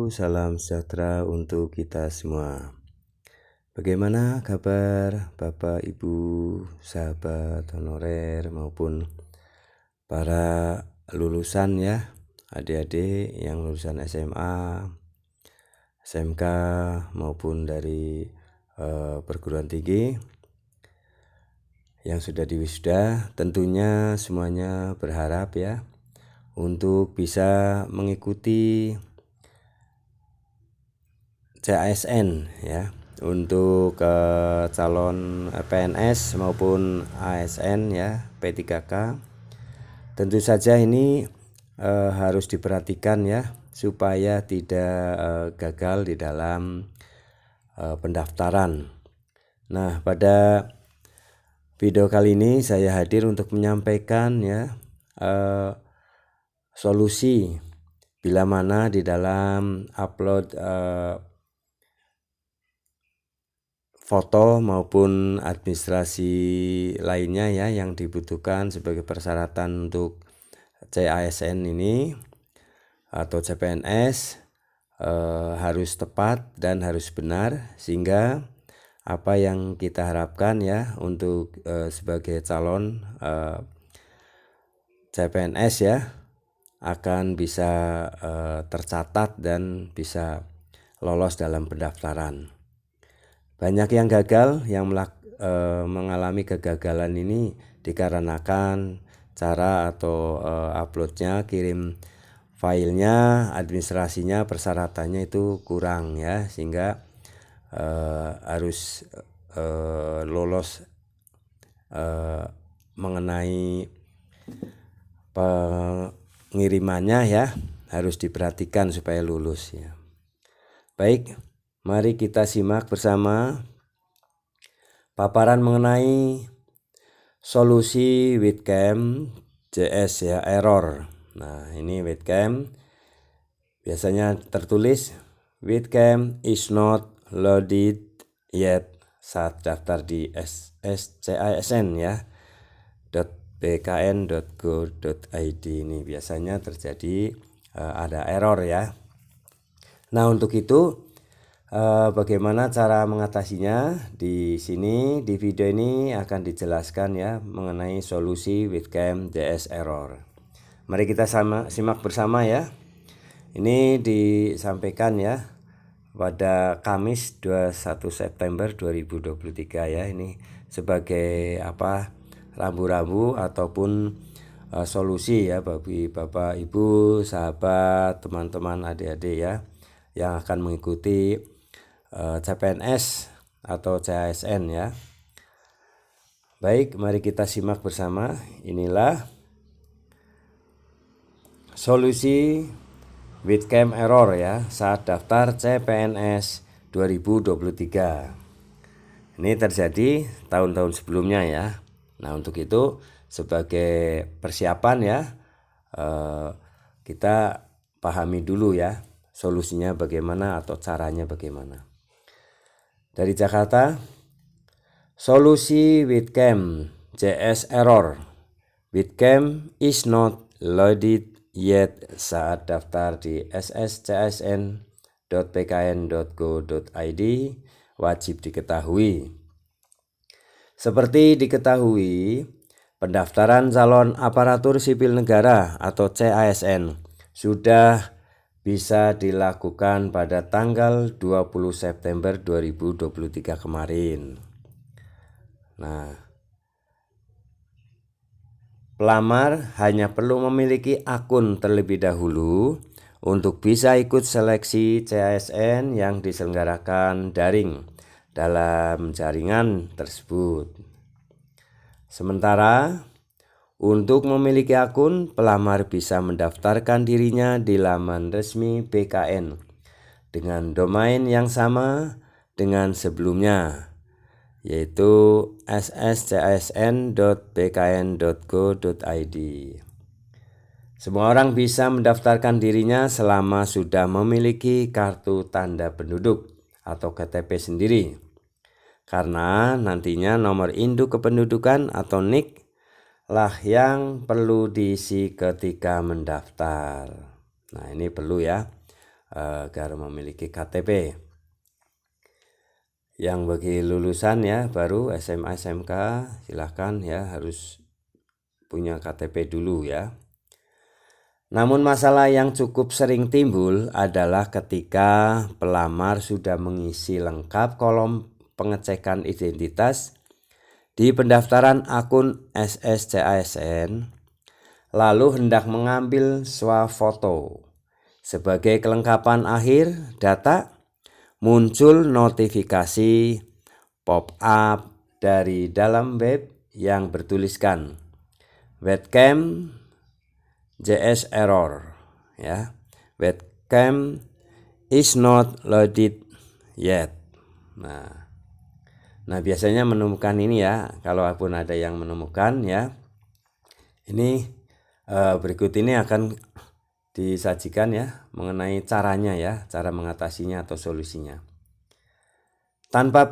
salam sejahtera untuk kita semua. Bagaimana kabar Bapak, Ibu, sahabat honorer maupun para lulusan ya, adik-adik yang lulusan SMA, SMK maupun dari perguruan tinggi yang sudah diwisuda. Tentunya semuanya berharap ya untuk bisa mengikuti CASN ya, untuk calon PNS maupun ASN ya, P3K. Tentu saja ini harus diperhatikan ya, supaya tidak gagal di dalam pendaftaran. Nah, pada video kali ini saya hadir untuk menyampaikan ya solusi bila mana di dalam upload foto maupun administrasi lainnya ya yang dibutuhkan sebagai persyaratan untuk CASN ini atau CPNS harus tepat dan harus benar, sehingga apa yang kita harapkan ya untuk sebagai calon CPNS ya akan bisa tercatat dan bisa lolos dalam pendaftaran. Banyak yang gagal, yang mengalami kegagalan ini dikarenakan cara atau uploadnya, kirim filenya, administrasinya, persyaratannya itu kurang ya, sehingga harus lolos mengenai pengirimannya ya, harus diperhatikan supaya lulus ya. Baik, mari kita simak bersama paparan mengenai solusi Witcam JS ya, error. Nah, ini Witcam biasanya tertulis Witcam is not loaded yet saat daftar di CASN ya, .bkn.go.id. ini biasanya terjadi ada error ya. Nah, untuk itu bagaimana cara mengatasinya? Di sini di video ini akan dijelaskan ya mengenai solusi Witcam JS error. Mari kita simak bersama ya. Ini disampaikan ya pada Kamis 21 September 2023 ya. Ini sebagai rambu-rambu ataupun solusi ya bagi Bapak, Ibu, sahabat, teman-teman, adik-adik ya yang akan mengikuti CPNS atau CASN ya. Baik, mari kita simak bersama. Inilah solusi Witcam error ya saat daftar CPNS 2023. Ini terjadi tahun-tahun sebelumnya ya. Nah, untuk itu sebagai persiapan ya kita pahami dulu ya solusinya bagaimana atau caranya bagaimana. Dari Jakarta, solusi Witcam JS error. Witcam is not loaded yet saat daftar di sscsn.pkn.go.id wajib diketahui. Seperti diketahui, pendaftaran calon aparatur sipil negara atau CASN sudah bisa dilakukan pada tanggal 20 September 2023 kemarin. Nah, pelamar hanya perlu memiliki akun terlebih dahulu untuk bisa ikut seleksi CASN yang diselenggarakan daring dalam jaringan tersebut. Sementara untuk memiliki akun, pelamar bisa mendaftarkan dirinya di laman resmi BKN dengan domain yang sama dengan sebelumnya, yaitu sscsn.bkn.go.id. Semua orang bisa mendaftarkan dirinya selama sudah memiliki kartu tanda penduduk atau KTP sendiri, karena nantinya nomor induk kependudukan atau NIK lah yang perlu diisi ketika mendaftar. Nah, ini perlu ya agar memiliki KTP. Yang bagi lulusan ya baru SMA SMK silahkan ya harus punya KTP dulu ya. Namun masalah yang cukup sering timbul adalah ketika pelamar sudah mengisi lengkap kolom pengecekan identitas di pendaftaran akun SSCASN, lalu hendak mengambil swafoto sebagai kelengkapan akhir data. Muncul notifikasi pop-up dari dalam web yang bertuliskan webcam JS error ya. Webcam is not loaded yet. Nah biasanya menemukan ini ya, kalaupun ada yang menemukan ya. Ini berikut ini akan disajikan ya mengenai caranya ya, cara mengatasinya atau solusinya. Tanpa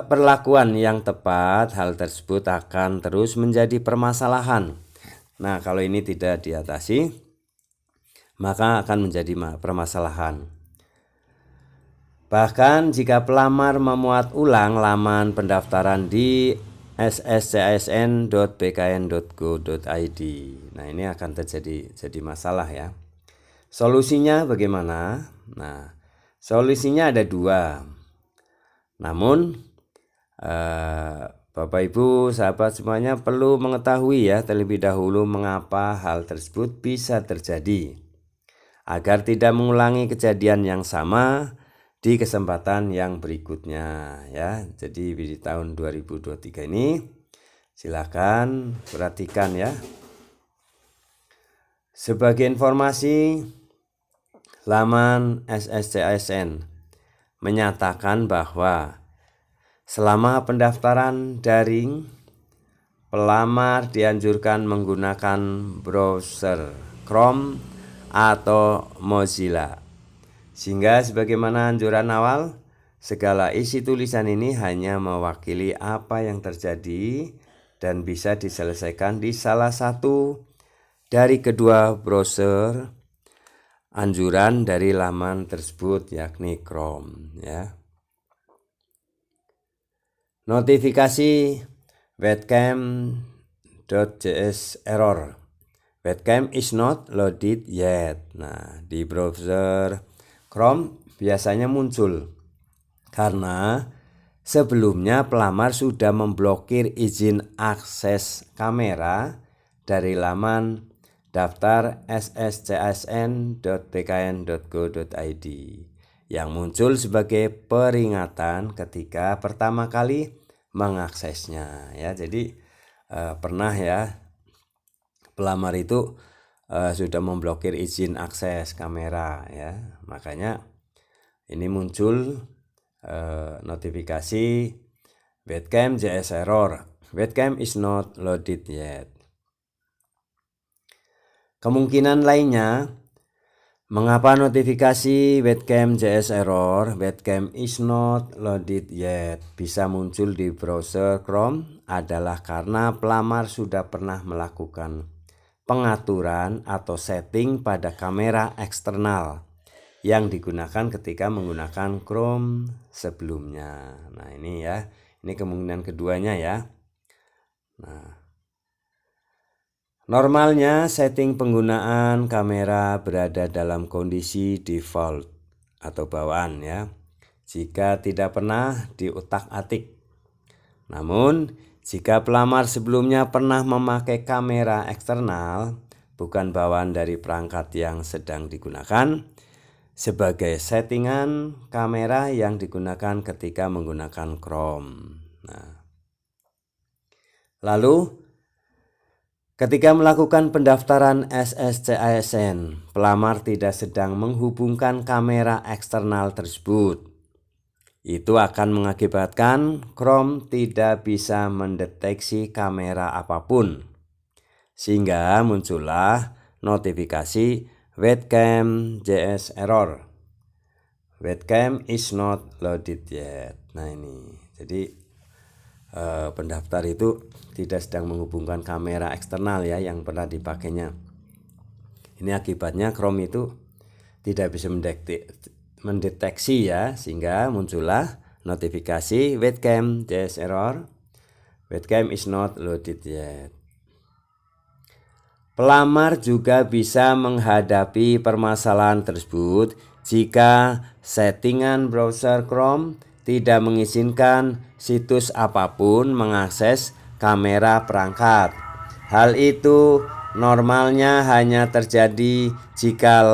perlakuan yang tepat, hal tersebut akan terus menjadi permasalahan. Nah, kalau ini tidak diatasi, maka akan menjadi permasalahan. Bahkan jika pelamar memuat ulang laman pendaftaran di sscsn.bkn.go.id, nah ini akan jadi masalah ya. Solusinya bagaimana? Nah, solusinya ada dua. Namun, Bapak Ibu, sahabat semuanya perlu mengetahui ya terlebih dahulu mengapa hal tersebut bisa terjadi, agar tidak mengulangi kejadian yang sama di kesempatan yang berikutnya ya. Jadi di tahun 2023 ini silakan perhatikan ya. Sebagai informasi, laman SSCASN menyatakan bahwa selama pendaftaran daring, pelamar dianjurkan menggunakan browser Chrome atau Mozilla. Sehingga sebagaimana anjuran awal, segala isi tulisan ini hanya mewakili apa yang terjadi dan bisa diselesaikan di salah satu dari kedua browser anjuran dari laman tersebut, yakni Chrome ya. Notifikasi webcam.js error, webcam is not loaded yet. Nah, di browser Chrome biasanya muncul karena sebelumnya pelamar sudah memblokir izin akses kamera dari laman daftar sscsn.bkn.go.id yang muncul sebagai peringatan ketika pertama kali mengaksesnya ya. Jadi pernah ya pelamar itu sudah memblokir izin akses kamera ya, makanya ini muncul notifikasi webcam JS error, webcam is not loaded yet. Kemungkinan lainnya, mengapa notifikasi webcam JS error, webcam is not loaded yet bisa muncul di browser Chrome adalah karena pelamar sudah pernah melakukan pengaturan atau setting pada kamera eksternal yang digunakan ketika menggunakan Chrome sebelumnya. Nah ini ya, ini kemungkinan keduanya ya. Nah, normalnya setting penggunaan kamera berada dalam kondisi default atau bawaan ya, jika tidak pernah diutak-atik. Namun jika pelamar sebelumnya pernah memakai kamera eksternal, bukan bawaan dari perangkat yang sedang digunakan, sebagai settingan kamera yang digunakan ketika menggunakan Chrome. Nah, lalu ketika melakukan pendaftaran SSCASN, pelamar tidak sedang menghubungkan kamera eksternal tersebut. Itu akan mengakibatkan Chrome tidak bisa mendeteksi kamera apapun, sehingga muncullah notifikasi webcam JS error, webcam is not loaded yet. Nah ini, jadi pendaftar itu tidak sedang menghubungkan kamera eksternal ya yang pernah dipakainya. Ini akibatnya Chrome itu tidak bisa mendeteksi ya, sehingga muncullah notifikasi webcam JS error. Webcam is not loaded yet. Pelamar juga bisa menghadapi permasalahan tersebut jika settingan browser Chrome tidak mengizinkan situs apapun mengakses kamera perangkat. Hal itu normalnya hanya terjadi jika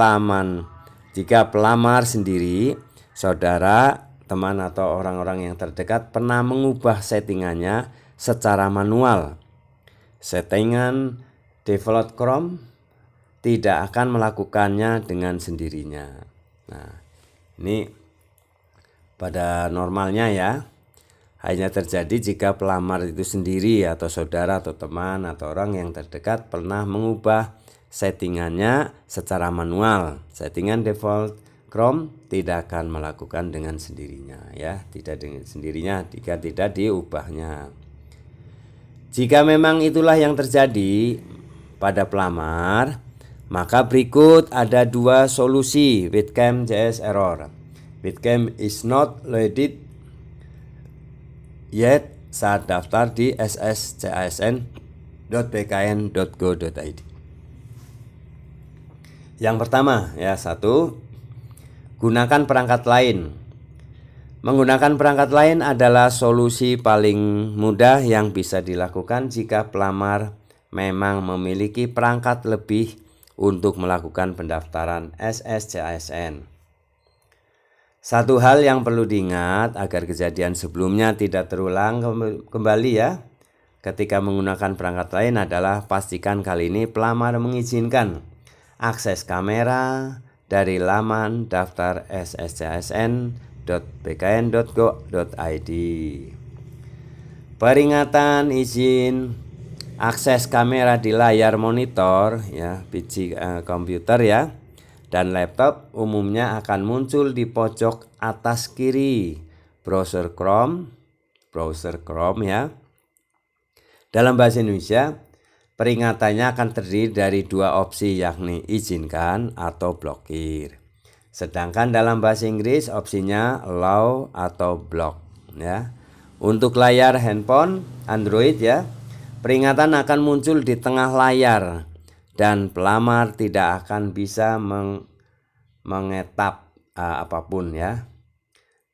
pelamar sendiri, saudara, teman atau orang-orang yang terdekat pernah mengubah settingannya secara manual. Settingan default Chrome tidak akan melakukannya dengan sendirinya. Nah, ini pada normalnya ya, hanya terjadi jika pelamar itu sendiri atau saudara atau teman atau orang yang terdekat pernah mengubah settingannya secara manual. Settingan default Chrome tidak akan melakukan dengan sendirinya ya, tidak dengan sendirinya jika tidak diubahnya. Jika memang itulah yang terjadi pada pelamar, maka berikut ada dua solusi webcam JS error. Webcam is not loaded yet saat daftar di sscisn.bkn.go.id. Yang pertama ya, 1. Gunakan perangkat lain. Menggunakan perangkat lain adalah solusi paling mudah yang bisa dilakukan jika pelamar memang memiliki perangkat lebih untuk melakukan pendaftaran sscisn. Satu hal yang perlu diingat agar kejadian sebelumnya tidak terulang kembali ya, ketika menggunakan perangkat lain adalah pastikan kali ini pelamar mengizinkan akses kamera dari laman daftar sscisn.bkn.go.id. Peringatan izin akses kamera di layar monitor ya, PC komputer ya, dan laptop umumnya akan muncul di pojok atas kiri browser Chrome ya. Dalam bahasa Indonesia, peringatannya akan terdiri dari dua opsi, yakni izinkan atau blokir. Sedangkan dalam bahasa Inggris opsinya allow atau block ya. Untuk layar handphone Android ya, peringatan akan muncul di tengah layar dan pelamar tidak akan bisa mengetap apapun ya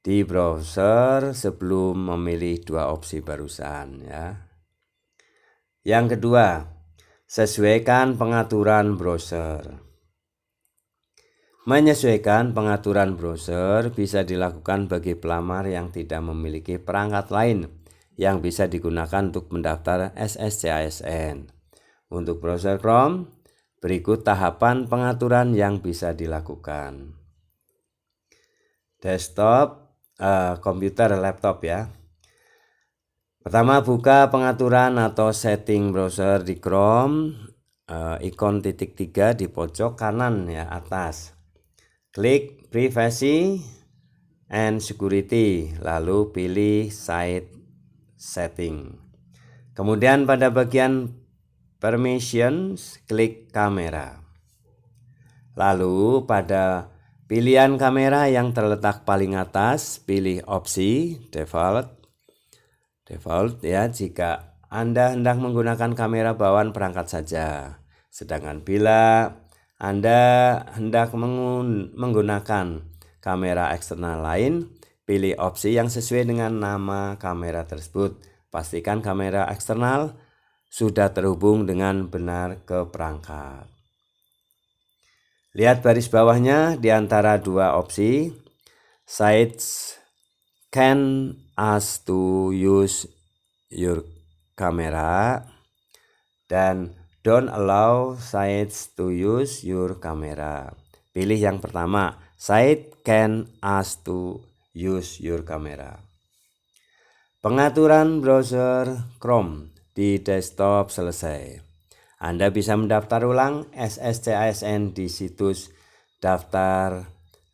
di browser sebelum memilih dua opsi barusan ya. Yang kedua, sesuaikan pengaturan browser. Menyesuaikan pengaturan browser bisa dilakukan bagi pelamar yang tidak memiliki perangkat lain yang bisa digunakan untuk mendaftar sscisn. Untuk browser Chrome, berikut tahapan pengaturan yang bisa dilakukan. Desktop, komputer, laptop ya. Pertama, buka pengaturan atau setting browser di Chrome, ikon titik 3 di pojok kanan ya atas. Klik privacy and security, lalu pilih site setting. Kemudian pada bagian permissions, klik kamera. Lalu pada pilihan kamera yang terletak paling atas, pilih opsi default ya jika Anda hendak menggunakan kamera bawaan perangkat saja. Sedangkan bila Anda hendak menggunakan kamera eksternal lain, pilih opsi yang sesuai dengan nama kamera tersebut. Pastikan kamera eksternal sudah terhubung dengan benar ke perangkat. Lihat baris bawahnya di antara dua opsi, sites can ask to use your camera dan don't allow sites to use your camera. Pilih yang pertama, site can ask to use your camera. Pengaturan browser Chrome di desktop selesai. Anda bisa mendaftar ulang sscisn di situs daftar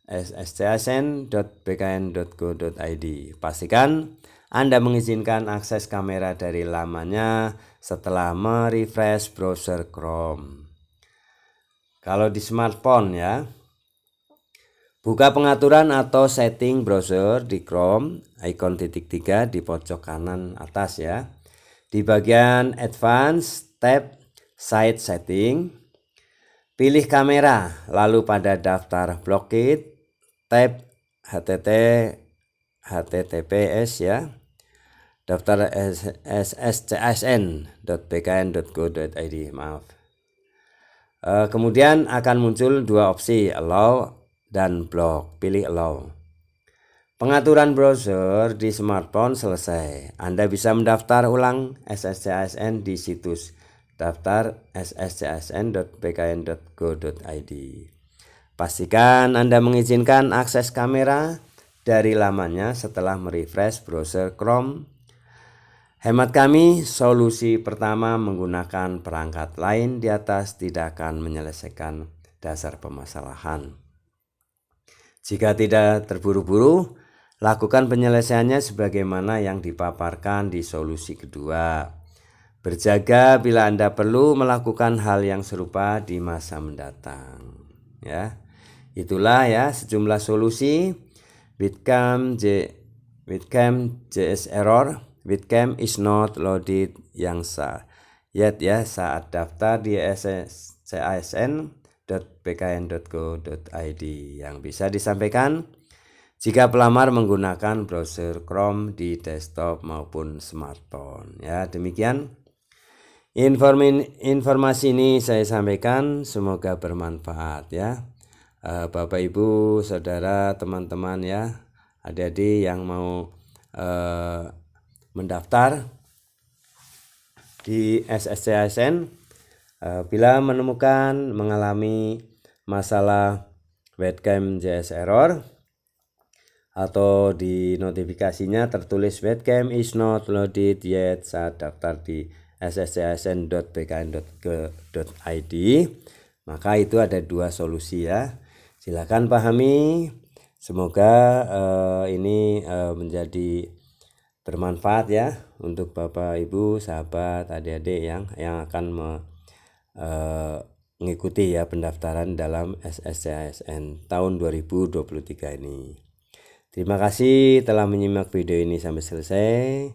sscisn.bkn.go.id. Pastikan Anda mengizinkan akses kamera dari lamannya setelah merefresh browser Chrome. Kalau di smartphone ya, Buka pengaturan atau setting browser di Chrome, ikon titik 3 di pojok kanan atas ya. Di bagian Advanced, tab Site Setting, pilih kamera, lalu pada daftar Blockade, tab HTTPS ya, daftar sscsn.bkn.go.id, maaf. Kemudian akan muncul dua opsi, allow dan block, pilih allow. Pengaturan browser di smartphone selesai. Anda bisa mendaftar ulang SSCASN di situs daftar sscsn.bkn.go.id. Pastikan Anda mengizinkan akses kamera dari lamannya setelah merefresh browser Chrome. Hemat kami, solusi pertama menggunakan perangkat lain di atas tidak akan menyelesaikan dasar permasalahan. Jika tidak terburu-buru, lakukan penyelesaiannya sebagaimana yang dipaparkan di solusi kedua. Berjaga bila Anda perlu melakukan hal yang serupa di masa mendatang. Ya, itulah ya sejumlah solusi Webcam JS error. Webcam is not loaded yang yet ya saat daftar di sscsn.bkn.go.id yang bisa disampaikan jika pelamar menggunakan browser Chrome di desktop maupun smartphone. Ya, demikian informasi ini saya sampaikan, semoga bermanfaat ya. Bapak Ibu, saudara, teman-teman ya, adik-adik yang mau mendaftar di SSCASN, bila menemukan mengalami masalah webcam JS error atau di notifikasinya tertulis webcam is not loaded yet saat daftar di sscsn.bkn.go.id, maka itu ada dua solusi ya. Silakan pahami, semoga ini menjadi bermanfaat ya untuk Bapak Ibu, sahabat, adik-adik yang akan mengikuti ya pendaftaran dalam SSCASN tahun 2023 ini. Terima kasih telah menyimak video ini sampai selesai.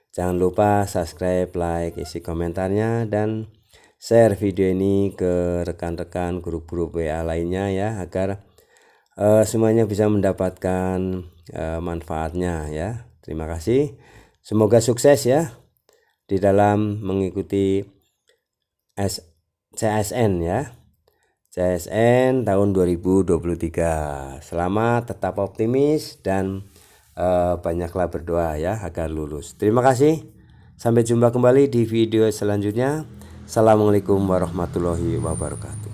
Jangan lupa subscribe, like, isi komentarnya, dan share video ini ke rekan-rekan grup-grup WA lainnya ya, agar semuanya bisa mendapatkan manfaatnya ya. Terima kasih. Semoga sukses ya di dalam mengikuti CASN ya. CASN tahun 2023. Selamat, tetap optimis, dan banyaklah berdoa ya agar lulus. Terima kasih. Sampai jumpa kembali di video selanjutnya. Assalamualaikum warahmatullahi wabarakatuh.